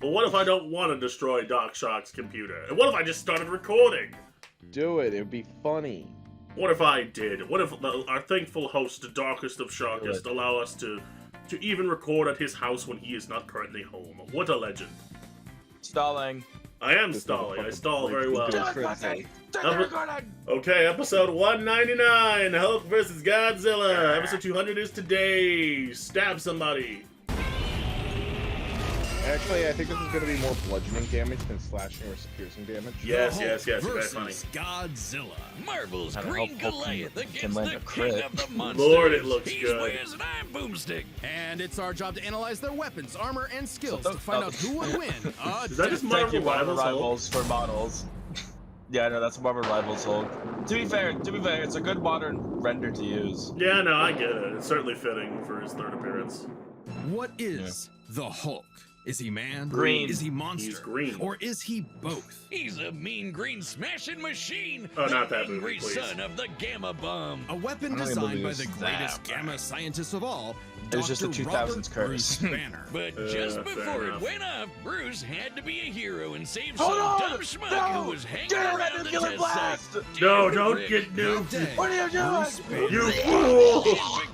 But what if I don't want to destroy Doc Shock's computer? And what if I just started recording? Do it. It would be funny. What if I did? What if our thankful host, the Darkest of Sharkest, allow us to even record at his house when he is not currently home? What a legend. Stalling. I am stalling. I stall very well. Recording. Okay, episode 199, Hulk vs. Godzilla. Episode 200 is today. Stab somebody. Actually, I think this is going to be more bludgeoning damage than slashing or piercing damage. Yes, very versus funny. Godzilla. Marvel's I Green hope Hulk Goliath can against land the a king crit. of the monsters. Lord, it looks He's good. Wiz and I'm Boomstick. And it's our job to analyze their weapons, armor, and skills So to find out who would win. Is that just Thank Marvel you, Marvel Rivals? Rivals for models. Yeah, no, that's Marvel Rivals Hulk. To be fair, it's a good modern render to use. Yeah, no, I get it. It's certainly fitting for his third appearance. What is the Hulk? Is he man? Green. Is he monster? He's green. Or is he both? He's a mean green smashing machine. Oh, the not that movie, angry please. son of the Gamma Bomb. A weapon I don't even designed believe by it's the that greatest bad. gamma scientist of all, It was just a Dr. 2000s Robert curse. Bruce Banner. But fair just before enough. it went off, Bruce had to be a hero and save Hold some on! dumb schmuck No! who was hanging Get him around at the nuclear test blast! site. No, Damn don't Rick. get nuked. Today, What are you doing? Bruce Banner You fool!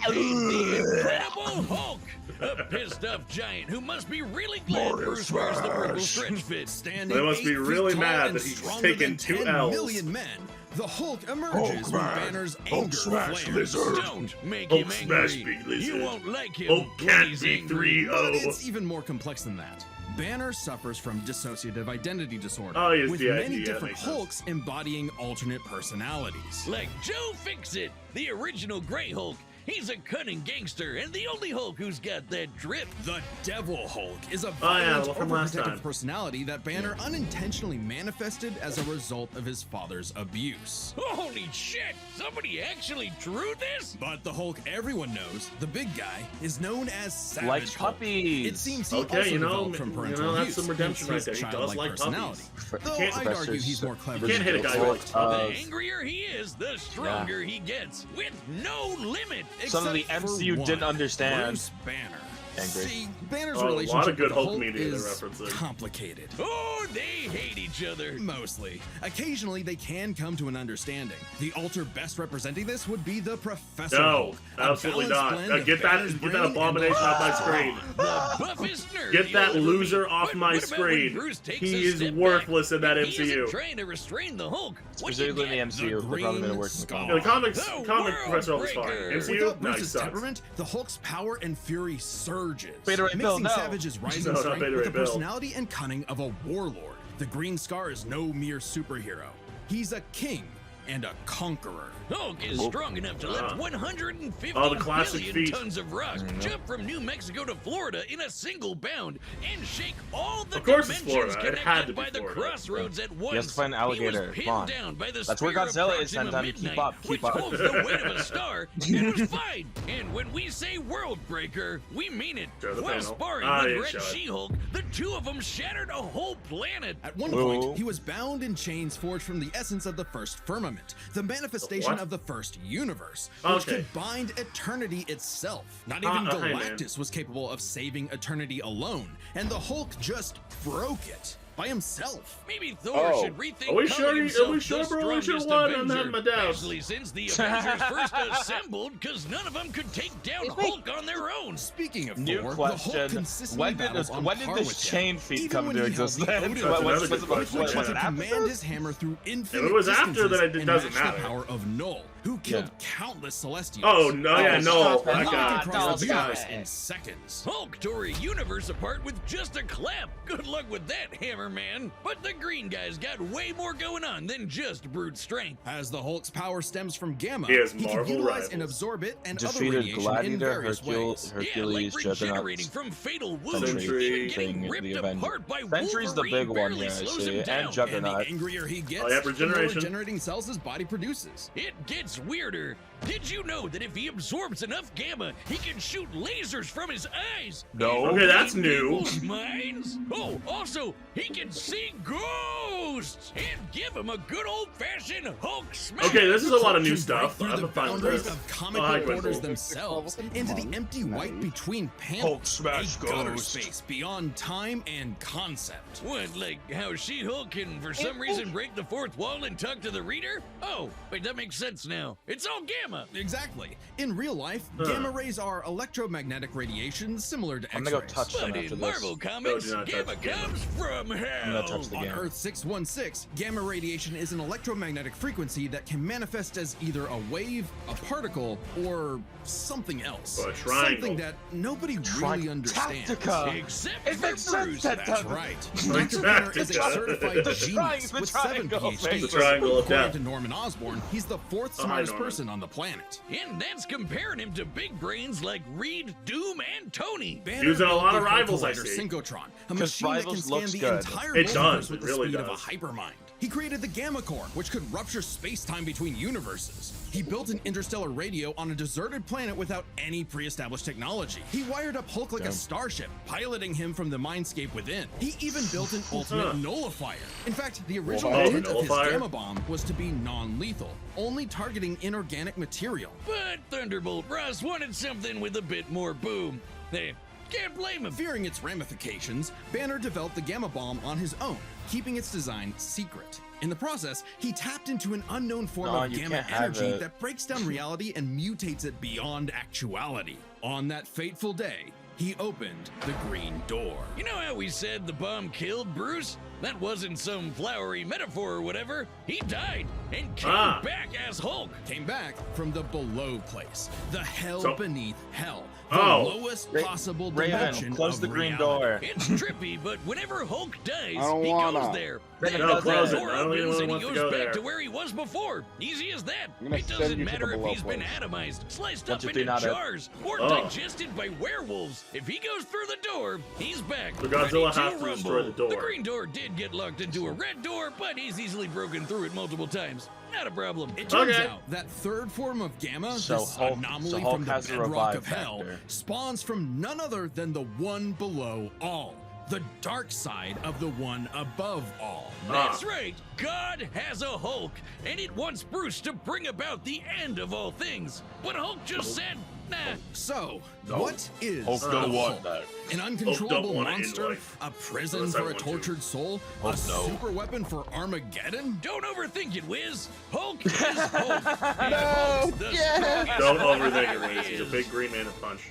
The Incredible Hulk, a pissed-off giant who must be really glad Bruce wears the purple stretch fit. Standing They must be 8 feet really tall mad and that he's stronger taken than 2 10 Ls. million men, the Hulk emerges when Banner's anger flares. Don't make Hulk him smash angry. big lizard. You won't like him Hulk when can't he's be angry. 3-0. But it's even more complex than that. Banner suffers from dissociative identity disorder, Oh, yes, with yeah, many yeah, different makes sense. Hulks embodying alternate personalities. Like Joe Fixit, the original Grey Hulk. He's a cunning gangster and the only Hulk who's got that drip. The Devil Hulk is a yeah, violent, well, from last time. overprotective personality that Banner unintentionally manifested as a result of his father's abuse. Holy shit! Somebody actually drew this? But the Hulk everyone knows, the big guy, is known as Savage Like Hulk. puppies. It seems he Okay, also you know, developed from parental that's abuse, some redemption hence right his there. He does childlike like personality. puppies. Though can't- I'd argue he's more clever You can't than hit a guy Hulk. like The Tuz. angrier he is, the stronger he gets, with no limit. Some of the Except for MCU one, didn't understand. Bruce Banner. Angry. See, Banner's Oh, a lot of relationship good with Hulk Hulk media they're is referencing. complicated. Oh, they hate each other. Mostly. Occasionally, they can come to an understanding. The alter best representing this would be the Professor No, Hulk, a absolutely balanced not. blend of Get Banner's that brain and abomination off my Hulk's screen. trauma. The buffest nerd. Get that you'll ever loser meet. off But my what about when screen. Bruce takes He a is step worthless back? in that If He MCU. isn't trying to restrain the Hulk. What do you Specifically in the get? MCU, they're probably Green gonna work in the Skull. Yeah, the comics, The comic World Professor Hulk is fine. Breaker. MCU, Without no, he Bruce's sucks. temperament, the Hulk's power and fury surges, Beta Ray Bill, mixing no. Savage's rising No, not strength Beta with Ray the Bill. personality and cunning of a warlord. The Green Scar is no mere superhero. He's a king and a conqueror. Hulk is strong enough to lift 150 Oh, the classic billion feat. tons of rock, jump from New Mexico to Florida in a single bound, and shake all the Of course it's dimensions Florida. It had connected to be by the Florida. crossroads at once. has to find an alligator. He was pinned Come on. down by the That's where spear of Godzilla is, Proxima Sentai. Keep Midnight, up, keep which up. holds the weight of a star. It was fine. And when we say world breaker, we mean it. Show the While panel. sparring Ah, with yeah, Red show it. She-Hulk, the two of them shattered a whole planet. At one Whoa. point, he was bound in chains forged from the essence of the first firmament, the manifestation what? of the first universe, which Okay. could bind eternity itself. Not Hey, even man. Galactus was capable of saving eternity alone, and the Hulk just broke it by himself. Maybe Thor Oh. should rethink Are we calling sure he- are himself we sure, the bro? We sure strongest won? I'm Avenger, having my doubts. Especially since the Avengers first assembled, because none of them could take down Hulk on their own. Speaking of New Thor, the question. Hulk consistently When did battles this, on when did par this with chain death, feat even come when into he held the existence? Odin That's Blade, another good which question. lets Was him it after command this? his hammer through infinite it was after distances that, it and doesn't match matter. the power of Null, who killed Yeah. countless Celestials. Oh, no, yeah, Oh, no. stop it. That Hulk guy. can no, cross the stop universe it. in seconds. Hulk tore a universe apart with just a clap. Good luck with that, Hammer Man. But the green guy's got way more going on than just brute strength. As the Hulk's power stems from Gamma, He has can Marvel utilize and rivals. absorb it and other Defeated radiation in Gladiator, various ways. Yeah, like Hercules, regenerating Juggernaut. from fatal wounds, Sentry, even getting thing, ripped the Avenger. apart by Sentry's the Wolverine big one barely here, I slows see, him and down. And Juggernaut. the angrier he gets, Oh, yeah, the more regeneration. regenerating cells his body produces. It gets weirder. Did you know that if he absorbs enough gamma, he can shoot lasers from his eyes? No. And Okay, that's read new. people's minds? Oh, also, he can see ghosts and give give him a good old-fashioned Hulk smash. Okay, this is a lot of new Can stuff. break I'm through a the fan of boundaries this. of comic I book like borders Hulk. themselves Hulk. into the empty white Nice. between Hulk panels. smash A gutter ghost. space beyond time and concept. What, like how She-Hulk can for some reason break the fourth wall and talk to the reader? Oh, wait, that makes sense now. It's all gamma. Exactly. In real life, gamma rays are electromagnetic radiation similar to I'm X-rays. gonna go touch them But after in this. Marvel Comics, do not touch gamma gamma. comes from I'm hell. gonna touch the On game. Earth 616, gamma radiation is an electromagnetic frequency that can manifest as either a wave, a particle, or something else. Or a triangle. Something that nobody really understands. Tactica. Except It for makes sense Bruce. that That's right. Like Dr. Banner is a Tactica. certified The genius with 7 triangle PhDs. makes The triangle of According death. to Norman Osborn, he's the fourth Oh, hi, smartest Norman. person on the planet. And that's comparing him to big brains like Reed, Doom, and Tony. Banner Using a built lot of the rivals, I Collider see. Synchrotron, a 'Cause machine that can Rivals scan looks the good. entire It multiverse does, with it the really speed of a does. hypermind. He created the Gamma Core, which could rupture space-time between universes. He built an interstellar radio on a deserted planet without any pre-established technology. He wired up Hulk like a starship, piloting him from the mindscape within. He even built an ultimate nullifier. In fact, the original Oh, intent of his nullifier? Gamma Bomb was to be non-lethal, only targeting inorganic material. But Thunderbolt Ross wanted something with a bit more boom. Hey, can't blame him. Fearing its ramifications, Banner developed the Gamma Bomb on his own, keeping its design secret. In the process, he tapped into an unknown form No, of you gamma can't have energy it. that breaks down reality and mutates it beyond actuality. On that fateful day, he opened the Green Door. You know how we said the bomb killed Bruce? That wasn't some flowery metaphor or whatever. He died and came back as Hulk. Came back from the below place, the hell So- beneath hell, the Oh. lowest Ra- possible Raven, dimension close of the green reality. door. It's trippy, but whenever Hulk dies, I don't he wanna. goes there. Raven, Then no, the close it. door I don't even opens and he want to goes go back there. to where he was before. Easy as that. I'm gonna It send doesn't you to matter the if below he's been place. atomized, sliced One, up two, three, into not it. jars, or Oh. digested by werewolves. If he goes through the door, he's back. So Godzilla ready has to rumble. destroy the door. The green door did get locked into a red door, but he's easily broken through it multiple times. Not a problem. It turns Okay. out that third form of gamma, So this Hulk- anomaly so Hulk from the has a bedrock revive of hell, factor. spawns from none other than the one below all, the dark side of the one above all. That's right. God has a Hulk, and it wants Bruce to bring about the end of all things. But Hulk just said, nah. So, No. what is Hulk a don't want Hulk? that. An Hulk uncontrollable don't want it in monster? life. A prison Unless I for a want to. tortured soul? Hulk, a no. super weapon for Armageddon? Don't overthink it, Wiz. Hulk is Hulk. And Hulk's the strongest Don't Hulk overthink there it, Wiz. He's a is. big green man to punch.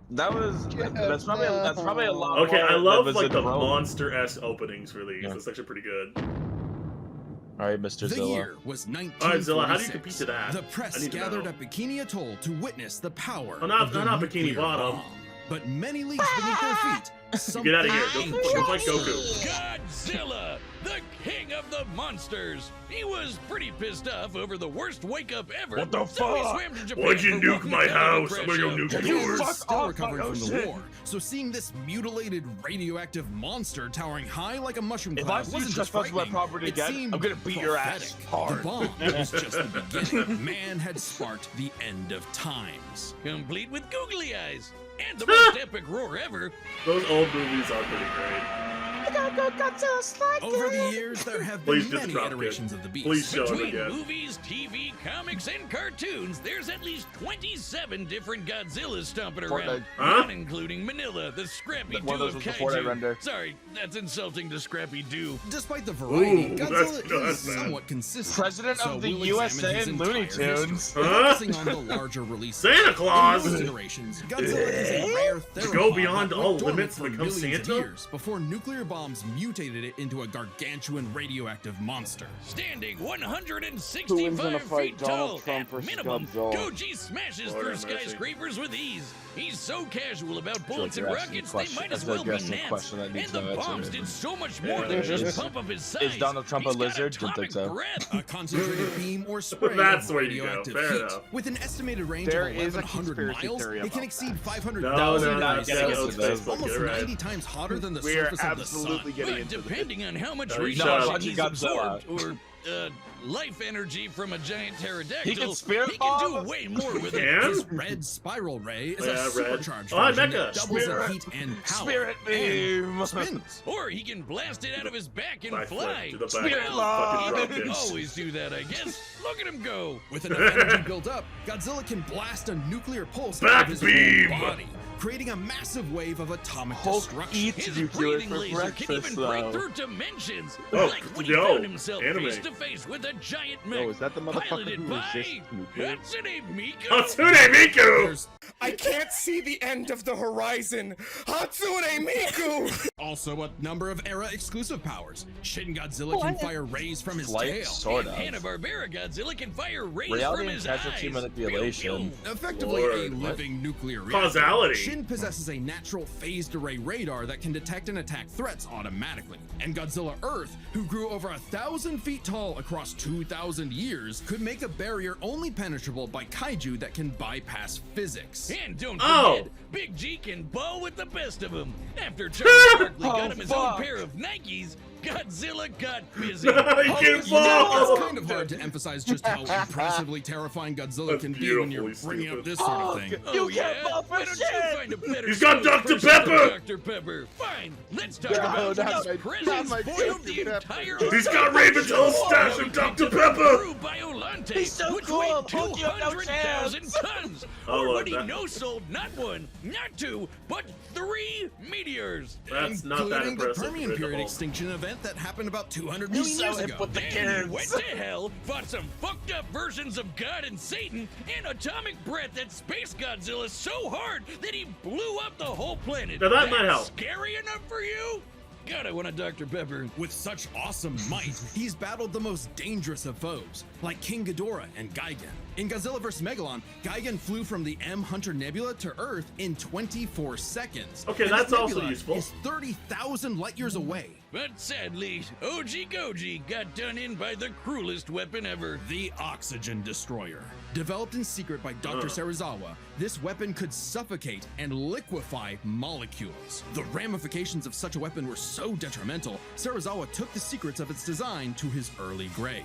That's probably a lot. Okay, more I than love was like in the Rome. monster-esque openings for these. Yeah. That's actually pretty good. All right, Mr. The Zilla. year was 1946. All right, Zilla, how do you compete to that? The I press need to gathered know. at Bikini Atoll to witness the power Oh, not- of the not Bikini nuclear Bottom. bomb. But many leagues beneath their feet, Get out of here. something Go fight ancient Goku. Godzilla, the king of the monsters. He was pretty pissed off over the worst wake-up ever. What the So he fuck? swam to Japan Why'd you for nuke one my cargo house? crash I'm gonna go out. nuke Japan yours. was Fuck still off, recovering my from the ocean. war, so seeing this mutilated radioactive monster towering high like a mushroom If I cloud see you wasn't just trespass my frightening, property it again, seemed I'm gonna beat your ass prophetic. hard. The bomb was just the beginning. Man had sparked the end of times. Complete with googly eyes. And the most epic roar ever. Those old movies are pretty great. Over the years, there have Please been just many drop it. iterations of the beast. Please show it Between again. movies, TV, comics, and cartoons, there's at least 27 different Godzillas stomping around. Huh? Not including Manila, the Scrappy One of Doo those of was the Fortnite Kaiju. render. Sorry, that's insulting to Scrappy Doo. Despite the variety, Ooh, that's Godzilla good, is man. somewhat consistent. President so of the we'll USA examine his and Looney entire history, Tunes. Huh? focusing on the larger releases. Santa Claus! In most iterations, Godzilla is a rare To go theropod beyond that all went dormant limits for and become millions of Santa? years before nuclear bombs mutated it into a gargantuan radioactive monster. Standing Who wins in a 165 fight, feet tall, Donald Trump at versus minimum, Godzilla? Goji smashes Lord through have mercy. skyscrapers with ease. He's so casual about like bullets and you're asking a rockets, they question. might as I feel well like be you're asking a gnats. question that And needs the no answer. bombs did so much more Yeah, than is- just pump up his size. is Donald Trump a He's got lizard? Didn't atomic think so. breath. A concentrated beam or spray That's of where you go. radioactive Fair heat. enough. With an estimated range There of is a 1,100 conspiracy miles, theory it can about exceed that. 500,000 No, miles. getting that's into this. Facebook. Almost You're right. 90 times hotter than the We are surface of the sun. absolutely getting But into this. depending on how much No, you radiation shut up. he's Godzilla. absorbed, or life energy from a giant pterodactyl, He can spirit he can do bomb? way more with it. Can? His red spiral ray is Yeah, a red. supercharged Oh, version mecha. that doubles Spirit. in heat and power. Spirit beam. And spins. Or he can blast it out of his back and Backflip fly. to the back. Spirit Fucking launch. drop kicks. Always do that, I guess. Look at him go. With enough energy built up, Godzilla can blast a nuclear pulse out Back of his beam. whole body, creating a massive wave of atomic Hulk destruction. eats His nuclear breathing for laser can breakfast, even break though. through dimensions. Oh, like when he yo, found himself anime. face to face with a giant mech. Oh, is that the motherfucker piloted who by resists nuclear? Hatsune Miku. Hatsune Miku! There's I can't see the end of the horizon. Hatsune Miku! also a number of era-exclusive powers. Shin Godzilla can fire rays from his Slight, tail. sort of. Hanna-Barbera Godzilla can fire rays Reality from and his casualty eyes. manipulation. Pew, pew. Effectively a Lord, what? living nuclear reactor. Causality. Shin possesses a natural phased array radar that can detect and attack threats automatically. And Godzilla Earth, who grew over 1,000 feet tall across 2,000 years, could make a barrier only penetrable by kaiju that can bypass physics. And don't Oh. forget, Big G can ball with the best of them. After Charles Barkley got him his own fuck. pair of Nikes, Godzilla got busy. He can It's fall! kind of hard to emphasize just how impressively terrifying Godzilla That's can be when you're beautifully bringing up stupid. this sort of thing. You can't ball for Why don't you shit! find a better He's got spokesperson Dr. for Pepper! Dr. Pepper. Fine, let's talk No, about not his my- presence not my spoiled the Dr. Pepper. entire He's got Raventel's stash of Dr. Pepper! Through Biolante, He's so which cool. weighed Hulk, you have no 200,000 chance. tons. I Or love what he that. no sold not one, not two, but 3 meteors. That's not that Including the impressive. Permian compared to period Hulk. extinction event that happened about 200 He's million so years hip ago. with the Then he went kids. to hell, fought some fucked up versions of God and Satan, and atomic breath at Space Godzilla so hard that he blew up the whole planet. Now that might That's help. Scary enough for you? God, I want a Dr. Pepper. With such awesome might, he's battled the most dangerous of foes, like King Ghidorah and Gigan. In Godzilla vs. Megalon, Gigan flew from the M Hunter Nebula to Earth in 24 seconds. Okay, And that's this also nebula useful. is 30,000 light years away. But sadly, OG Goji got done in by the cruelest weapon ever. The Oxygen Destroyer. Developed in secret by Dr. Serizawa, this weapon could suffocate and liquefy molecules. The ramifications of such a weapon were so detrimental, Serizawa took the secrets of its design to his early grave.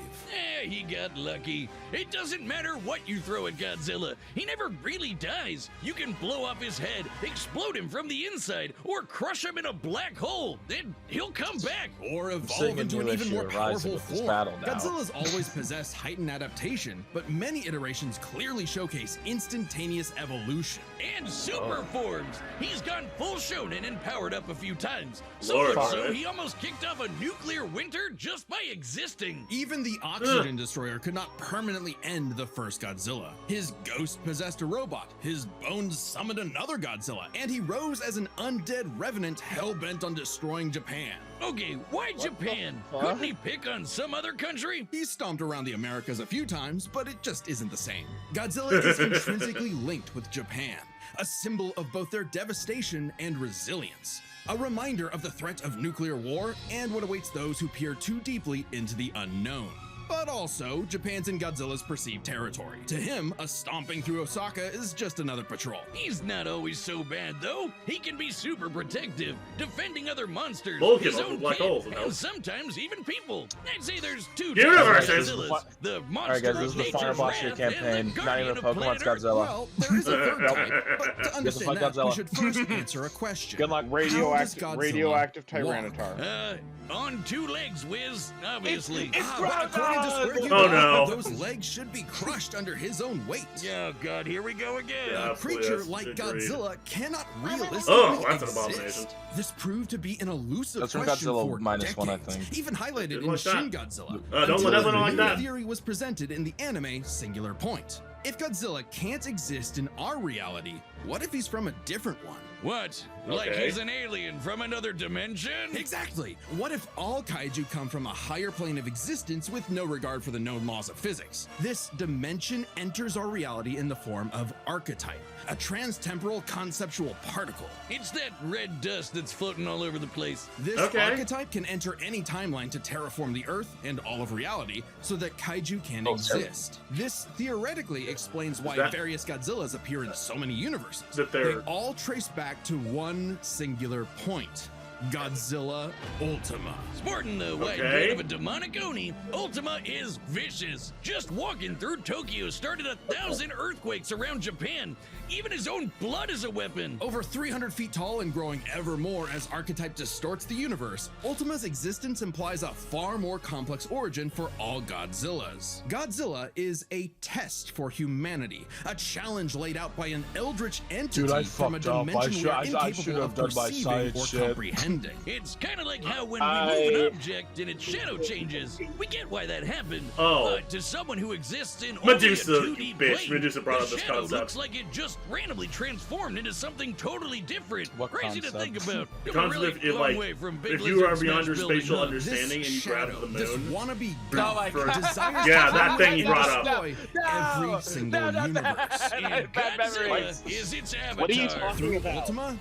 He got lucky. It doesn't matter what you throw at Godzilla. He never really dies. You can blow up his head, explode him from the inside, or crush him in a black hole. Then he'll come back. Or seeing evolve a into an new even issue more arising powerful with this form. battle now. Godzilla's always possessed heightened adaptation, but many iterations clearly showcase instantaneous evolution. And super forms. He's gone full shonen and powered up a few times. So Lord, much so alright. he almost kicked off a nuclear winter just by existing. Even the Oxygen Destroyer could not permanently end the first Godzilla. His ghost possessed a robot, his bones summoned another Godzilla, and he rose as an undead revenant hell-bent on destroying Japan. Okay, why Japan? fuck? Couldn't he pick on some other country? He's stomped around the Americas a few times, but it just isn't the same. Godzilla is intrinsically linked with Japan, a symbol of both their devastation and resilience. A reminder of the threat of nuclear war and what awaits those who peer too deeply into the unknown. But also, Japan's in Godzilla's perceived territory. To him, a stomping through Osaka is just another patrol. He's not always so bad, though. He can be super protective, defending other monsters, Vulcan his over own black kid, holes, you know. and sometimes even people. I'd say there's 2 Universes. types of Godzillas. The Alright monster guys, this of is the nature's final boss of your wrath and the campaign. Not guardian even of Pokemon, planet it's Earth. Godzilla. Well, there is a third type, but to understand fight that, we Godzilla. should first answer a question. Good luck. Radioactive, Godzilla radioactive walk? Tyranitar. On 2 legs, Wiz, obviously. But according to Square Groundhog! Oh, no. those legs should be crushed under his own weight. Oh god, here we go again. Yeah. A creature Yes, like agreed. Godzilla cannot realistically Oh, that's an exist. abomination. This proved to be an elusive That's from question Godzilla for minus one, I decades, think. even highlighted Didn't in like that. Shin Godzilla. Don't until definitely a don't like new that. theory was presented in the anime Singular Point. If Godzilla can't exist in our reality, what if he's from a different one? What? Like Okay. he's an alien from another dimension? Exactly. What if all kaiju come from a higher plane of existence with no regard for the known laws of physics? This dimension enters our reality in the form of archetype, a transtemporal conceptual particle. It's that red dust that's floating all over the place. This Okay. archetype can enter any timeline to terraform the Earth and all of reality so that kaiju can exist. This theoretically explains why that- various Godzillas appear in so many universes. That They they're all trace back to one singular point. Godzilla Ultima. Sporting the white Okay. coat of a demonic Oni, Ultima is vicious. Just walking through Tokyo started 1,000 earthquakes around Japan. Even his own blood is a weapon. Over 300 feet tall and growing ever more as archetype distorts the universe, Ultima's existence implies a far more complex origin for all Godzillas. Godzilla is a test for humanity, a challenge laid out by an eldritch entity Dude, I from a fucked up. dimension we're I should incapable have of done my perceiving science or shit. comprehending. It's kind of like how when we move an object and its shadow changes, we get why that happened. Oh. But to someone who exists in Medusa, only a 2D you bitch. plane, Medusa brought the up this shadow concept. looks like it just randomly transformed into something totally different. What Crazy concept? to think about. The We're concept really if, long like, way from Big if you are Lizard beyond smash your building, spatial huh? understanding and you grab shadow, the moon. this wannabe Oh god my God. desires Yeah, to that thing you dominate brought and up. destroy every single universe. And Bad Godzilla memories. is its avatar. What are you talking about? Ultima?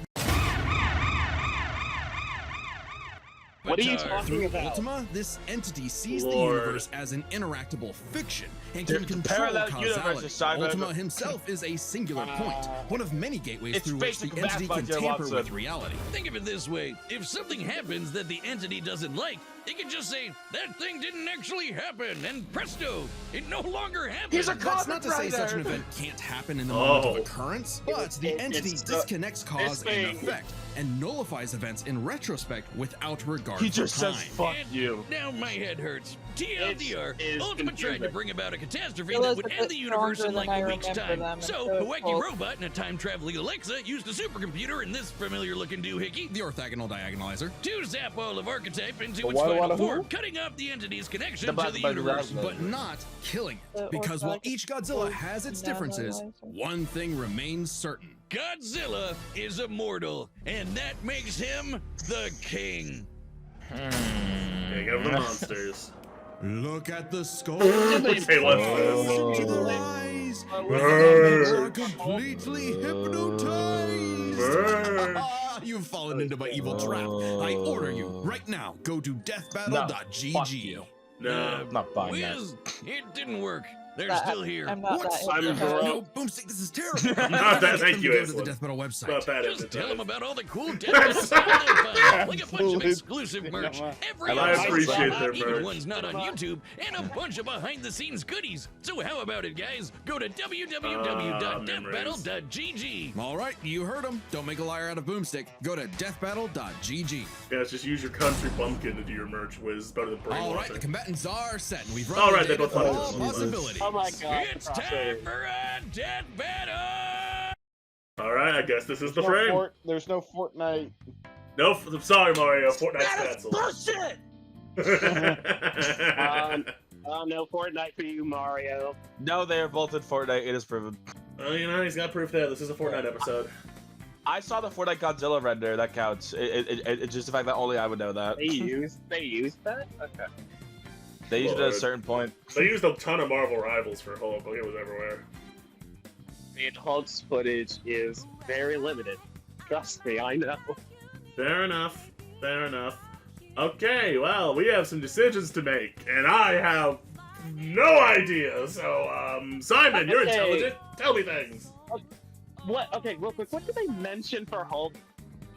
What are you Avatar. talking Through about? Ultima, this entity sees Lord. the universe as an interactable fiction and The can control parallel universe causality. is Simon. Ultima himself is a singular point, one of many gateways It's through which the basic math, entity my can dear tamper Watson. with reality. Think of it this way. If something happens that the entity doesn't like, it can just say, that thing didn't actually happen, and presto, it no longer happened. He's a That's not to say Writer. such an event can't happen in the moment of Oh. occurrence, but the entity it's disconnects cause thing. and effect and nullifies events in retrospect without regard He for just time. says fuck And you. Now my head hurts. TLDR, It's Ultima tried to confusing. bring about a catastrophe Godzilla's that would a end bit the universe in stronger like than a I week's remember time. them, and So, so a it's wacky called- robot and a time-traveling Alexa used a supercomputer and this familiar-looking doohickey The orthogonal diagonalizer. to zap all of archetype into The its what, final what, who? form, cutting off the entity's connection The to the black universe. button. But not killing it. The Because while orthogonal each Godzilla has its differences, diagonalizer. one thing remains certain. Godzilla is immortal, and that makes him the king. King of the monsters. Look at the skull. Say what's Into this? the eyes. Brr. You are completely hypnotized. Brr. You've fallen into my evil trap. I order you right now. Go to Fuck deathbattle.gg. you. No. Not buying that. Wiz, it didn't work. They're That- still here. I'm not What? that I'm into broke. that. No, Boomstick, this is terrible. Not that- Get thank them you, to go to the Aislinn. Death Battle website. Not bad Just at tell them it. about all the cool death stuff they'll find, like a bunch of Absolute- exclusive merch, every I episode, appreciate their even merch. ones not on YouTube, and a bunch of behind-the-scenes goodies. So how about it, guys? Go to www.deathbattle.gg. All right, you heard him. Don't make a liar out of Boomstick. Go to deathbattle.gg. Yeah, just use your country bumpkin to do your merch, Wiz. It's better than brainwashing. All right, the combatants are set, and we've run All the right, they data both for like all this. possibilities. Oh my god. It's time for a death battle! Alright, I guess this is the No frame. There's no Fortnite. No, I'm sorry, Mario. Fortnite's canceled. bullshit! No Fortnite for you, Mario. No, they are both in Fortnite. It is proven. Oh, you know, he's got proof there. This is a Fortnite episode. I saw the Fortnite Godzilla render. That counts. It's just the fact that only I would know that. They used that? Okay. They used it at a Lord. certain point. They used a ton of Marvel Rivals for Hulk. It was everywhere. And Hulk's footage is very limited. Trust me, I know. Fair enough. Fair enough. Okay, well, we have some decisions to make, and I have no idea. So, Simon, you're Okay. intelligent. Tell me things. What? Okay, real quick. What did they mention for Hulk?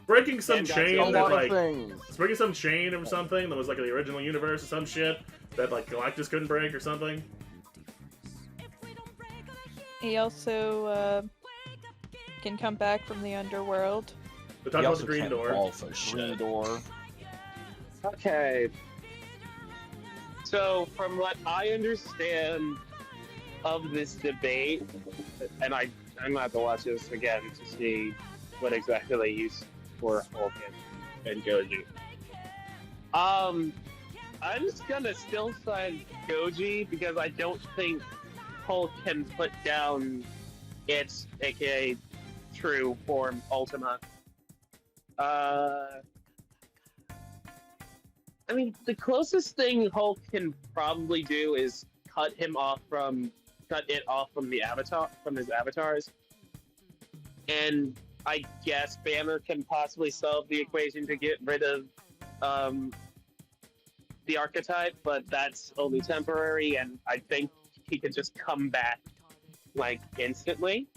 Breaking some And chain Godzilla. A that, lot like, of things. it's breaking some chain or something that was like in the original universe or some shit that like Galactus couldn't break or something. He also can come back from the underworld. They He talked about also the green can't door. fall for shit. Green door. Okay. So, from what I understand of this debate, and I'm gonna have to watch this again to see what exactly they used for Hulk and Goji. I'm just gonna still sign Goji because I don't think Hulk can put down its aka true form Ultima. I mean, the closest thing Hulk can probably do is cut it off from the avatar, from his avatars. And I guess Banner can possibly solve the equation to get rid of the archetype, but that's only temporary, and I think he could just come back like instantly.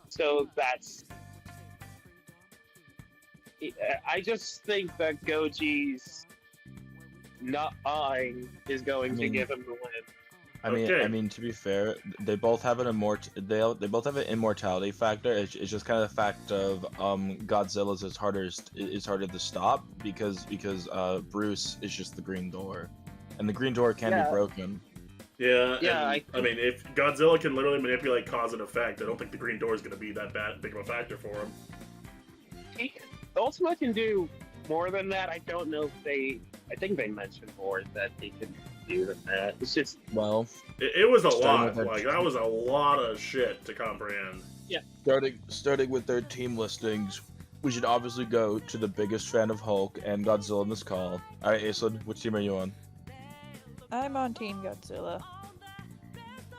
So I just think that Goji's not eyeing is going to give him the win. Okay. I mean, to be fair, they both have an they both have an immortality factor. It's just kind of the fact of Godzilla's is harder to stop because Bruce is just the green door, and the green door can be broken. Yeah, Yeah, I mean, if Godzilla can literally manipulate cause and effect, I don't think the green door is going to be that big of a factor for him. Ultima can do more than that. I don't know if I think they mentioned more that he can do than that. It's just It was a lot. with Like that was a lot of shit to comprehend. Yeah. Starting with their team listings, we should obviously go to the biggest fan of Hulk and Godzilla in this call. All right, Aislinn, which team are you on? I'm on Team Godzilla.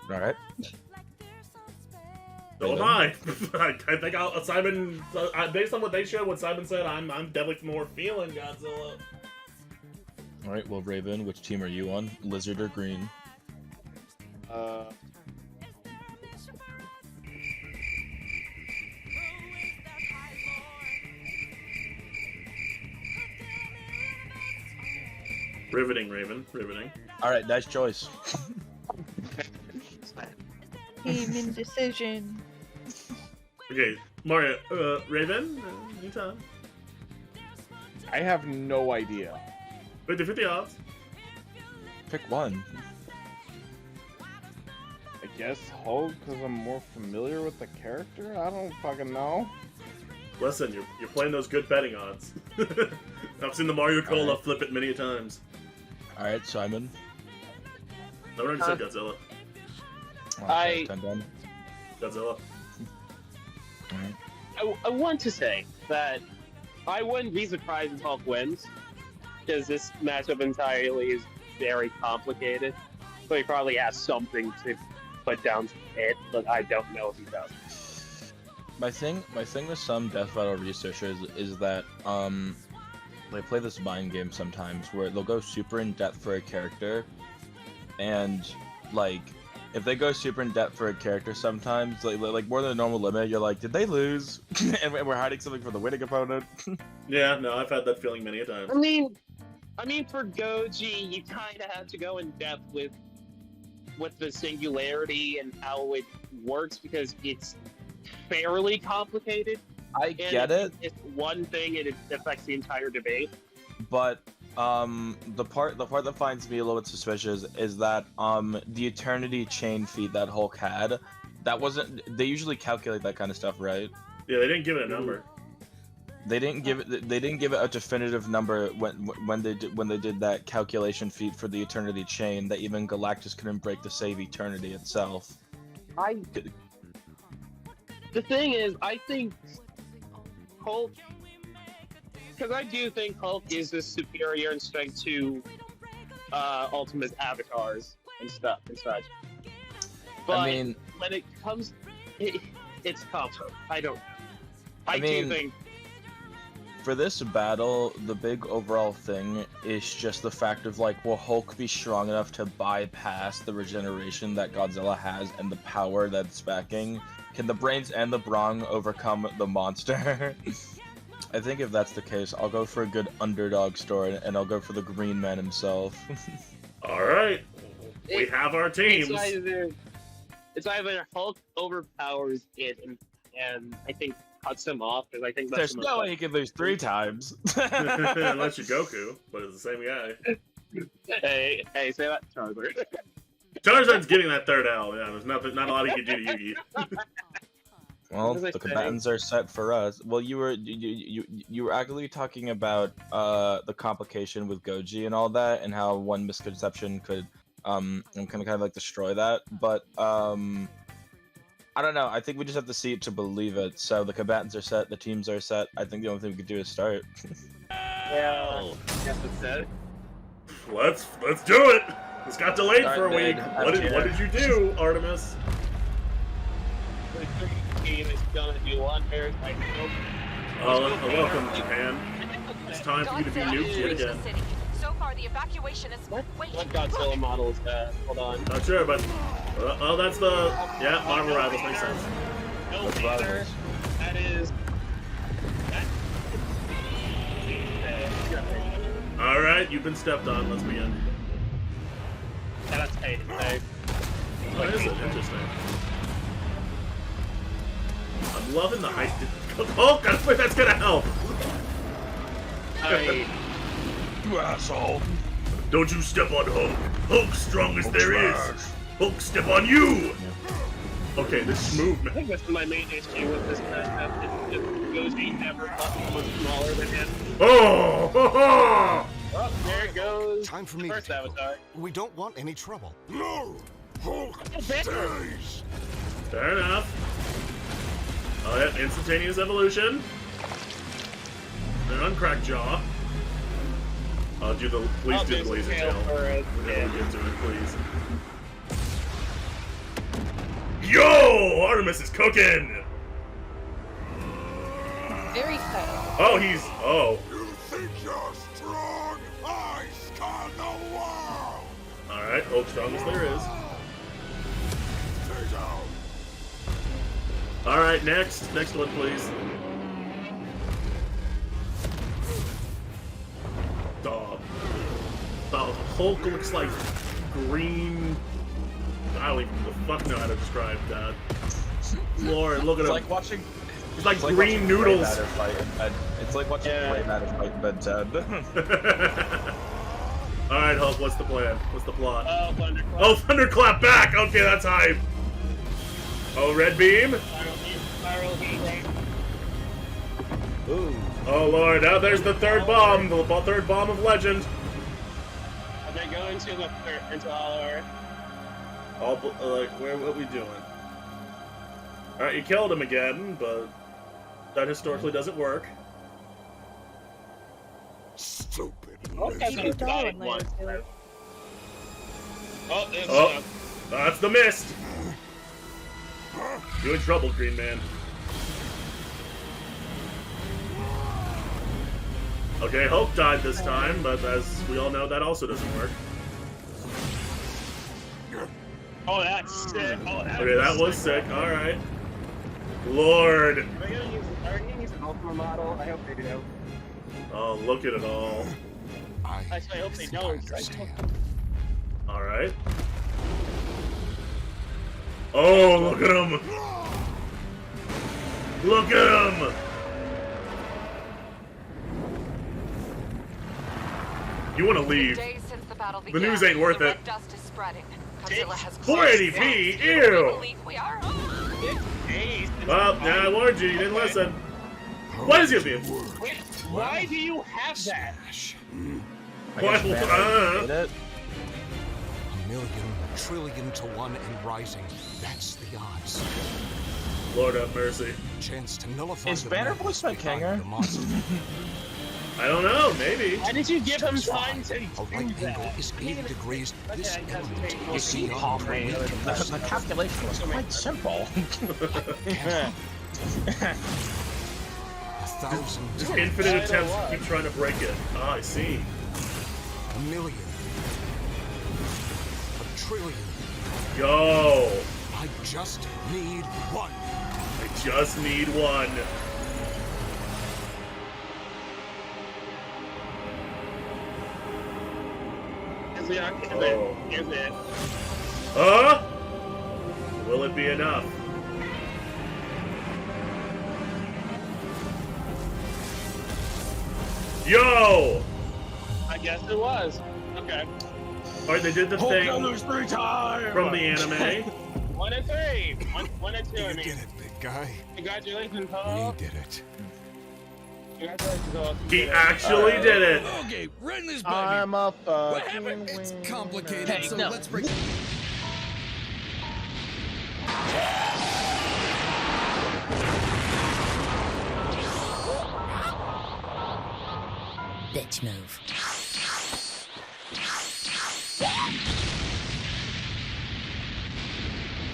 All right. So am I. I think Simon. Based on what they showed, what Simon said, I'm definitely more feeling Godzilla. All right. Well, Raven, which team are you on? Lizard or Green? Riveting, Raven. Riveting. All right. Nice choice. Team indecision. Okay, Mario. Raven. Anytime. I have no idea. 50-50 odds. Pick one. I guess Hulk, because I'm more familiar with the character? I don't fucking know. Listen, you're playing those good betting odds. I've seen the Mario Cola flip it many times. All right, Simon. I already said Godzilla. Okay, 10 done. Godzilla. I want to say that I wouldn't be surprised if Hulk wins, because this matchup entirely is very complicated. So he probably has something to put down to it, but I don't know if he does. My thing with some death battle researchers is that they play this mind game sometimes where they'll go super in depth for a character, and like if they go super in depth for a character sometimes, like more than a normal limit, you're like, did they lose? And we're hiding something from the winning opponent. Yeah, no, I've had that feeling many a time. I mean, for Goji, you kind of have to go in depth with the singularity and how it works because it's fairly complicated. I get it. It's one thing and it affects the entire debate. But the part that finds me a little bit suspicious is that the Eternity Chain feat that Hulk had, that wasn't. They usually calculate that kind of stuff, right? Yeah, they didn't give it a number. They didn't give it a definitive number when they did that calculation feat for the Eternity Chain that even Galactus couldn't break to save Eternity itself. The thing is, I think Hulk, because I do think Hulk is the superior in strength to Ultima's avatars and stuff and such. But I mean, when it comes, it's combo. I don't know. I mean, do think. For this battle, the big overall thing is just the fact of like, will Hulk be strong enough to bypass the regeneration that Godzilla has and the power that's backing? Can the brains and the brawn overcome the monster? I think if that's the case, I'll go for a good underdog story, and I'll go for the Green Man himself. All right, we have our teams. It's either Hulk overpowers it and I think cuts him off because I think that's There's no way he can lose 3 times. Unless you're Goku, but it's the same guy. Hey, say that, Charizard. Charizard's getting that third L. Yeah, there's not a lot he can do to Yugi. Well, What was I the combatants are set for us. Well, you were actually talking about the complication with Goji and all that, and how one misconception could kind of like destroy that. But I don't know. I think we just have to see it to believe it. So the combatants are set, the teams are set. I think the only thing we could do is start. Yeah, guess it's it. Let's do it. This got delayed Start for a mid, week. FTR. What did you do, Artemis? The Greek team is gonna do wonders. I hope. Welcome, Japan. It's time for you to be nuked yet again. So far, the evacuation is What Godzilla model is that? Hold on. Not sure, but that's the Marvel Rivals makes sense. No That's matter. Rivals. That is. Alright, you've been stepped on. Let's begin. Yeah, that's paid. What is it? Interesting. I'm loving the height. Oh, God, wait, that's gonna help! You asshole. Don't you step on Hulk. Hulk's strong as there is. Hulk, step on you! Okay, this I movement. think that's my main issue with this matchup. If Goji never thought was smaller than him. Oh! Oh, there it goes. Time for me First to take over. avatar. We don't want any trouble. No! Hulk better. stays! Fair enough. Oh, yeah, instantaneous evolution. An uncracked jaw. I'll do the. Please do the laser tail. Whenever we get to it, please. Yo! Artemis is cooking! Very fast. Oh, he's. Oh. You think you're strong? I scan the world! Alright, Hulk strong as there is. Stay down! Alright, next. Next one, please. Dog. The Hulk looks like green. I don't even the fuck know how to describe that. Lord, look at It's him. like watching. He's like It's like green watching noodles. Grey Matter fight in bed. It's like watching Grey Matter fight in bed, Ted. Alright, Hulk, what's the plan? What's the plot? Oh, thunderclap. Oh, thunderclap back! Okay, that's hype. Oh, red beam? Spiral heat. Ooh. Oh, Lord, now there's the third bomb. The third bomb of legend. Are they going to the into Hollow Earth? All, like, what are we doing? Alright, you killed him again, but that historically doesn't work. Stupid Okay, lizard. so got it once. Oh, there's Oh, that's the mist. You in trouble, Green Man. Okay, Hulk died this time, but as we all know, that also doesn't work. Oh, that's sick. Oh, Okay, that was sick. Alright. Lord. Are they gonna use an Ultima model? I hope they do. Oh, look at it all. Actually, I hope they think I don't. understand. Alright. Oh, look at him! Look at him! You want to leave. Days since the battle The began, news ain't worth the it. red dust is spreading. Godzilla has 480p? closed. Ew! We believe we are. Well, yeah, I warned you. You didn't listen. What is your beam? Wait, why do you have that? I guess What? Banner did it. A million, trillion to one and rising. That's the odds. Lord have mercy. Chance to nullify Is the Banner will voiced by behind Kanger? the monster. I don't know. Maybe. Why did you give him time to A do right angle that? is 80 degrees. This Okay, element that's is See, beyond Palmer, the calculation was quite simple. 1,000 Infinite attempts to keep trying to break it. Ah, I see. a million. A trillion. Yo. I just need one. I just need one. Oh. Here's it. Huh? Will it be enough? Yo! I guess it was. Okay. Alright, they did the Hulk thing Gunner's 3 time! from the anime. 1 and 3. One and 2. I You mean, did it, big guy. congratulations, We Paul. did it. Congratulations, Paul. He actually did it. Okay, run this by me. I'm a What fucking happened? It's complicated, Hey, so no. let's break. Bitch move.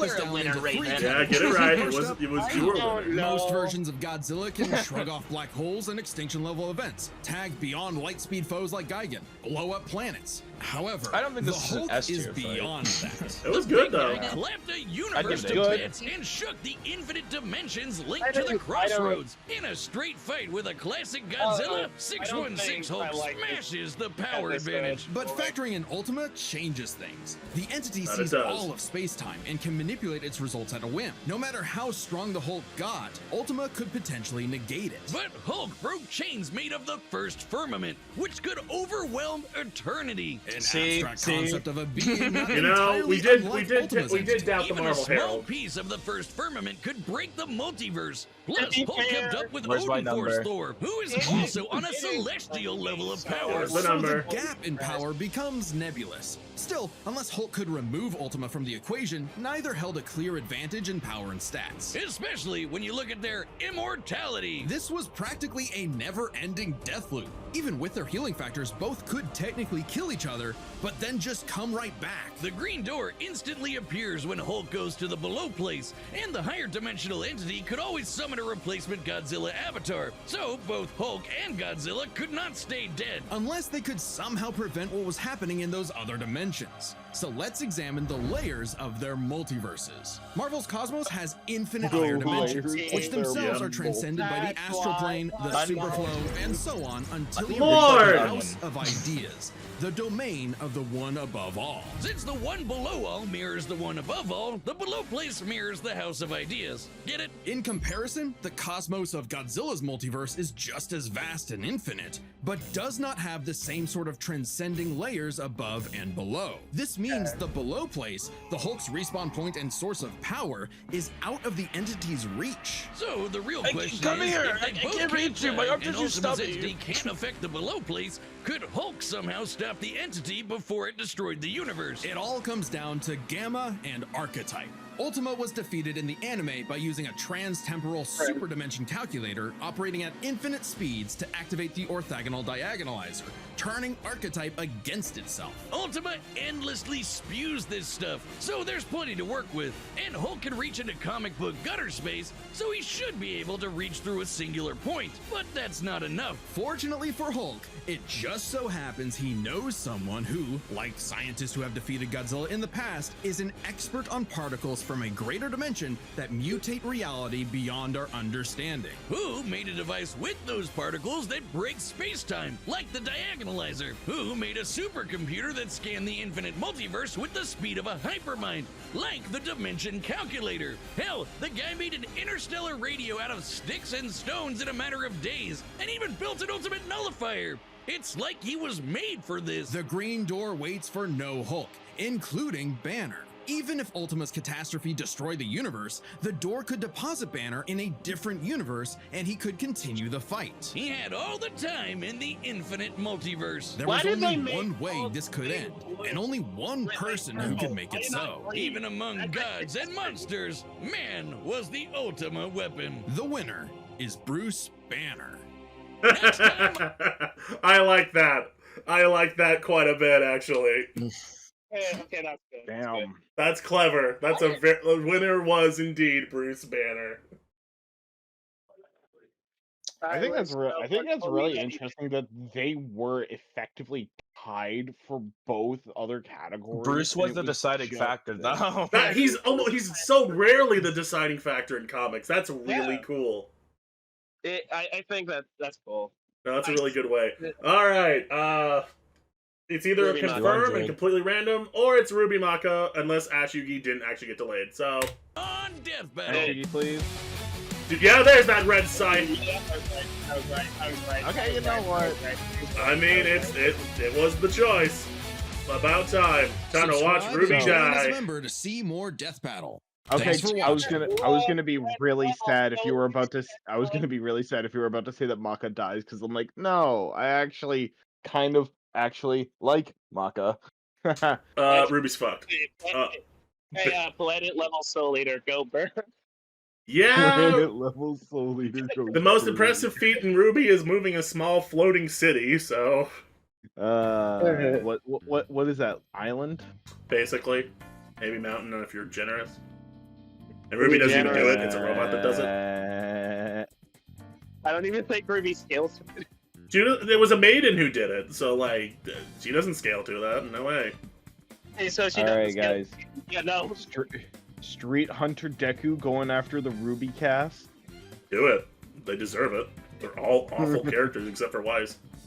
this a down winner into right 3 then. Yeah, get it categories. right. It First was up, your don't winner. know. most versions of Godzilla can shrug off black holes and extinction level events, tag beyond light speed foes like Gigan, blow up planets. However, I don't think the this is an Hulk S is tier fight. beyond that. It was good though. He clapped a I'd universe give to it a bits and shook the infinite dimensions linked I to the don't- crossroads. In a straight fight with a classic Godzilla, I don't 616 think I Hulk like this smashes the power episode. advantage. But factoring in Ultima changes things. The entity That it sees does. all of space-time and can manipulate its results at a whim. No matter how strong the Hulk got, Ultima could potentially negate it. But Hulk broke chains made of the first firmament, which could overwhelm eternity. An See? abstract concept of a being not You know, entirely we did unlike Ultima's entity. doubt the Even a Marvel small Herald. piece of the first firmament could break the multiverse. To Plus, be Hulk kept fair- up with Where's my Odin Force number? Thor, who is also on a celestial level of power. Where's the So number? the gap in power becomes nebulous. Still, unless Hulk could remove Ultima from the equation, neither held a clear advantage in power and stats. Especially when you look at their immortality. This was practically a never-ending death loop. Even with their healing factors, both could technically kill each other, but then just come right back. The green door instantly appears when Hulk goes to the below place, and the higher dimensional entity could always summon a replacement Godzilla avatar. So both Hulk and Godzilla could not stay dead. Unless they could somehow prevent what was happening in those other dimensions. So let's examine the layers of their multiverses. Marvel's cosmos has infinite higher dimensions, which themselves are transcended by the That's astral plane, the why- superflow, and so on until you Lord! reach the house of ideas, the domain of the one above all. Since the one below all mirrors the one above all, the below place mirrors the House of Ideas. Get it? In comparison, the cosmos of Godzilla's multiverse is just as vast and infinite, but does not have the same sort of transcending layers above and below. This means the below place, the Hulk's respawn point and source of power, is out of the entity's reach. So the real Hey, question come is, here. if they I both can't reach you. My die arm and too Ultima's stubby. entity can't affect the below place, could Hulk somehow stop the entity before it destroyed the universe? It all comes down to Gamma and Archetype. Ultima was defeated in the anime by using a trans-temporal superdimension calculator operating at infinite speeds to activate the orthogonal diagonalizer, turning Archetype against itself. Ultima endlessly spews this stuff, so there's plenty to work with. And Hulk can reach into comic book gutter space, so he should be able to reach through a singular point. But that's not enough. Fortunately for Hulk, it just so happens he knows someone who, like scientists who have defeated Godzilla in the past, is an expert on particles from a greater dimension that mutate reality beyond our understanding. Who made a device with those particles that breaks space-time, like the diagonalizer? Who made a supercomputer that scanned the infinite multiverse with the speed of a hypermind, like the dimension calculator? Hell, the guy made an interstellar radio out of sticks and stones in a matter of days, and even built an ultimate nullifier. It's like he was made for this. The Green Door waits for no Hulk, including Banner. Even if Ultima's catastrophe destroyed the universe, the door could deposit Banner in a different universe and he could continue the fight. He had all the time in the infinite multiverse. There Why was did only they make one way Hulk this could be end, blue? and only one person who could make it so. Even among gods and monsters, man was the ultimate weapon. The winner is Bruce Banner. I like that. I like that quite a bit, actually. Okay, that's good. That's good. Damn. That's clever. That's the winner was indeed Bruce Banner. I think that's really Yeah. interesting that they were effectively tied for both other categories. Bruce and was it the deciding just factor, this. though. He's so rarely the deciding factor in comics. That's really Yeah. cool. I think that's cool. No, that's a really good way. All right. It's either Ruby a Maka. confirm and completely random, or it's Ruby Maka, unless Ash Yugi didn't actually get delayed. So, On Death Battle. Hey, please. yeah, there's that red sign. Yeah, I was right. Okay, you know what? I mean, it was the choice. About time. Time to watch Subscribe Ruby and join as a die. member to see more Death Battle. Okay, Thanks for I was watching. gonna be really sad if you were about to. I was gonna be really sad if you were about to say that Maka dies, because I'm like, no, I actually kind of like Maka. Ruby's fucked. Planet level soul leader, go burn. Yeah. Planet level soul leader goes The most through. impressive feat in Ruby is moving a small floating city, so What is that island? basically, maybe mountain if you're generous. And Ruby doesn't even do it. It's a robot that does it. I don't even think Ruby scales to it. There was a maiden who did it, so like she doesn't scale to that. No way. Hey, so she All doesn't right, scale. guys. Yeah, no. Street Hunter Deku going after the Ruby cast. Do it. They deserve it. They're all awful characters except for Wise.